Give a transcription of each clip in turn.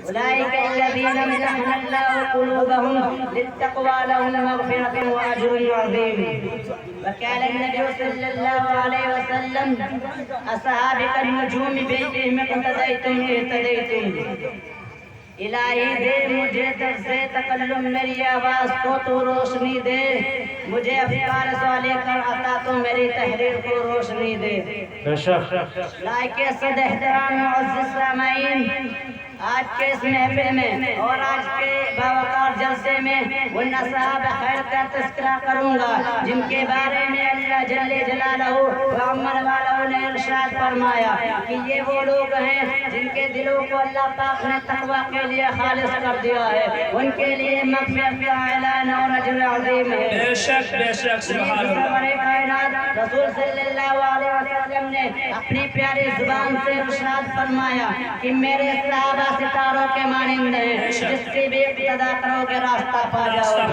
أولئك الذين امتحن الله قلوبهم للتقوى لهم مغفرة وأجر عظيم. وقال النبي صلى الله عليه وسلم أصحابي كالنجوم بأيهم اقتديتم اهتديتم. الہی دے مجھے درس تکلم میری آواز کو تو روشنی دے، مجھے افکار سوالے کر عطا تو میری تحریر کو روشنی دے. لائق صد احترام معزز سامعین، آج کے اس محفل میں اور آج کے باوقار جلسے میں ان اصحاب خیر کا تذکرہ کروں گا جن کے بارے میں اللہ جل جلالہ و عمر والوں نے ارشاد فرمایا کہ یہ وہ لوگ ہیں جن کے دلوں کو اللہ پاک نے تقوی کے لیے خالص کر دیا ہے، ان کے لیے مغفرت کا اعلان اور اجر عظیم ہے. بے شک سبحان اللہ. کائنات رسول صلی اللہ علیہ وسلم نے اپنی پیاری زبان سے ارشاد فرمایا کہ میرے صحابہ ستاروں کے مانند ہیں، جس کی بھی اقتدا کرو گے راستہ پا جاؤ گے.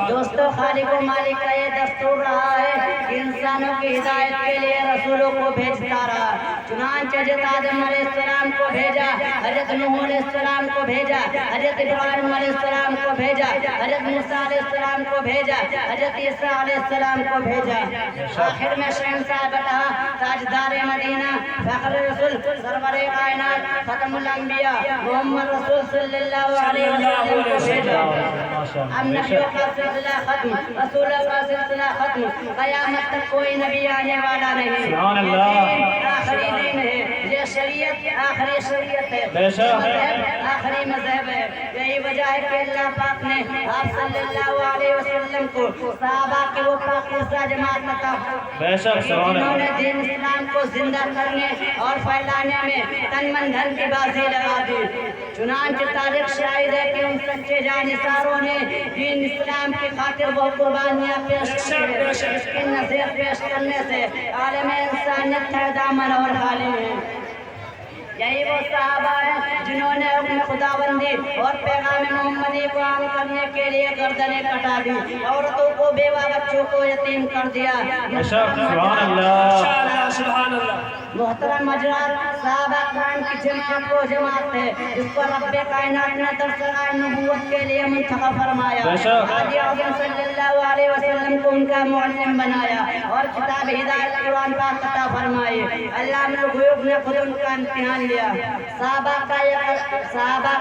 دوستو، خالق و مالک کا یہ دستور رہا ہے کہ انسانوں کی ہدایت کے لیے رسولوں کو بھیجتا رہا. چنانچہ حضرت آدم علیہ السلام کو بھیجا، حضرت نوح علیہ السلام کو بھیجا، حضرت ابراہیم علیہ السلام کو بھیجا، حضرت موسیٰ علیہ السلام کو بھیجا، حضرت عیسیٰ علیہ السلام کو بھیجا. آخر میں شہنشاہ بتا تاجدار مدینہ فخر رسول سرور کائنات ختم الانبیاء محمد رسول صلی اللہ علیہ وسلم کو بھیجا. اب نبیوں کا سلسلہ ختم، رسولوں کا سلسلہ ختم، قیامت تک کوئی نبی آنے والا نہیں. آخری دین ہے یہ شریعت، آخری شریعت ہے، مذہب آخری مذہب ہے. یہی وجہ ہے کہ اللہ پاک نے آپ صلی اللہ علیہ وسلم کو صحابہ کے وہ پاکیزہ جماعت عطا جنہوں نے دین اسلام کو زندہ کرنے اور پھیلانے میں تن من دھن کی بازی لگا دی. چنانچہ تاریخ شاہد ہے کہ ان سچے جانثاروں نے دین اسلام کی خاطر وہ قربانیاں پیش کی ہیں جس کی نظیر پیش کرنے سے عالم انسانیت کا دامن اور حالم ہے. یہی وہ صحابہ ہیں جنہوں نے حکم خداوندی اور پیغام محمدی کو عام کرنے کے لیے گردنیں کٹا دی، عورتوں کو بیوہ بچوں کو یتیم کر دیا. سبحان اللہ. محترم حضرات، صحابہ کرام کی جماعت وہ جماعت ہے جس کو رب کائنات نے درسگاہ نبوت کے لیے منتخب فرمایا، حاجی اعظم صلی اللہ علیہ وسلم کو ان کا معلم بنایا اور کتاب ہدایت قرآن پاک عطا فرمائی. اللہ نے غیوب نے خود ان کا امتحان لیا. صحابہ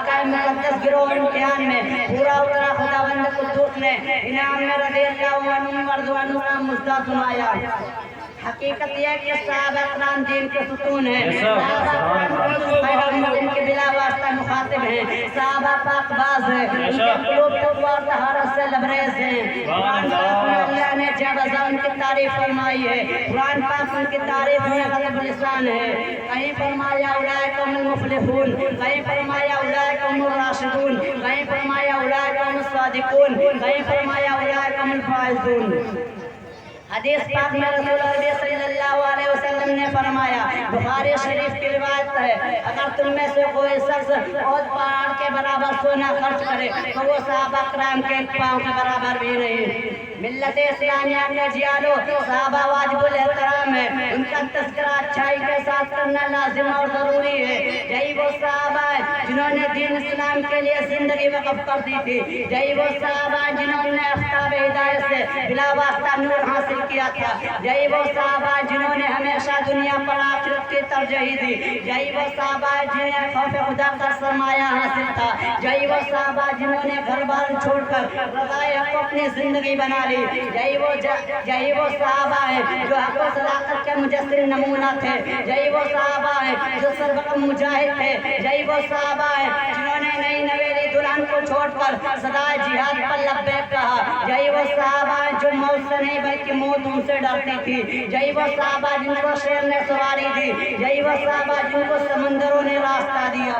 کا مقدس گروہ امتحان میں پورا اترا. خداوند قدوس نے انعام میں رضی اللہ عنہ مرضوانوں کا مجدہ سنایا. حقیقت یہ ہے کہ صحابہ کرام دین کے ستون ہیں، صحابہ کرام ان کے بلا واسطہ مخاطب ہیں، صحابہ پاک باز ہیں، ان کے قلوب تقوی اور طہارت سے لبریز ہیں. قرآن پاک میں اللہ نے جا بجا ان کی تعریف فرمائی ہے. قرآن پاک ان کی تعریف میں غضب لسان ہے. کہیں فرمایا اولئک هم المفلحون، کہیں فرمایا اولئک هم الراشدون، کہیں فرمایا اولئک هم الصادقون، کہیں فرمایا اولئک هم الفائزون. حدیث پاک میں رسول اللہ صلی اللہ علیہ وسلم نے فرمایا، بخاری شریف کی روایت ہے، اگر تم میں سے کوئی شخص اور پہاڑ کے برابر سونا خرچ کرے تو وہ صحابہ کرام کے پاؤں کے برابر بھی نہیں. ملت اسلامیہ کے جیالو، صحابہ واجب الاحترام ہے، ان کا تذکرہ اچھائی کے ساتھ کرنا لازم اور ضروری ہے. یہی وہ صحابہ ہیں جنہوں نے دین اسلام کے لیے زندگی وقف کر دی تھی. یہی وہ صحابہ ہیں جنہوں نے آفتاب ہدایت سے بلا واسطہ نور حاصل کیا تھا. یہی وہ صحابہ جنہوں نے ہمیشہ دنیا پر آخرت کی ترجیح دی. یہی وہ صحابہ جنہیں خوف خدا کا سرمایہ حاصل تھا. یہی وہ صحابہ جنہوں نے گھر بار چھوڑ کر رضائے حق اپنی زندگی بنا لی. یہی وہ صحابہ ہیں جو حق و صداقت کے مجسم نمونہ تھے. یہی وہ صحابہ ہیں جو سربقم مجاہد تھے. یہی وہ صحابہ ہیں جنہوں نے نئی نویلی دلہن کو چھوڑ کر سدائے جہاد پر لبیک کہا. یہی وہ صحابہ ہیں جو موت سے نہیں بلکہ موت ان سے ڈرتی تھی. یہی وہ صحابہ جن کو شیر نے سواری دی. یہی وہ صحابہ جن کو سمندروں نے راستہ دیا.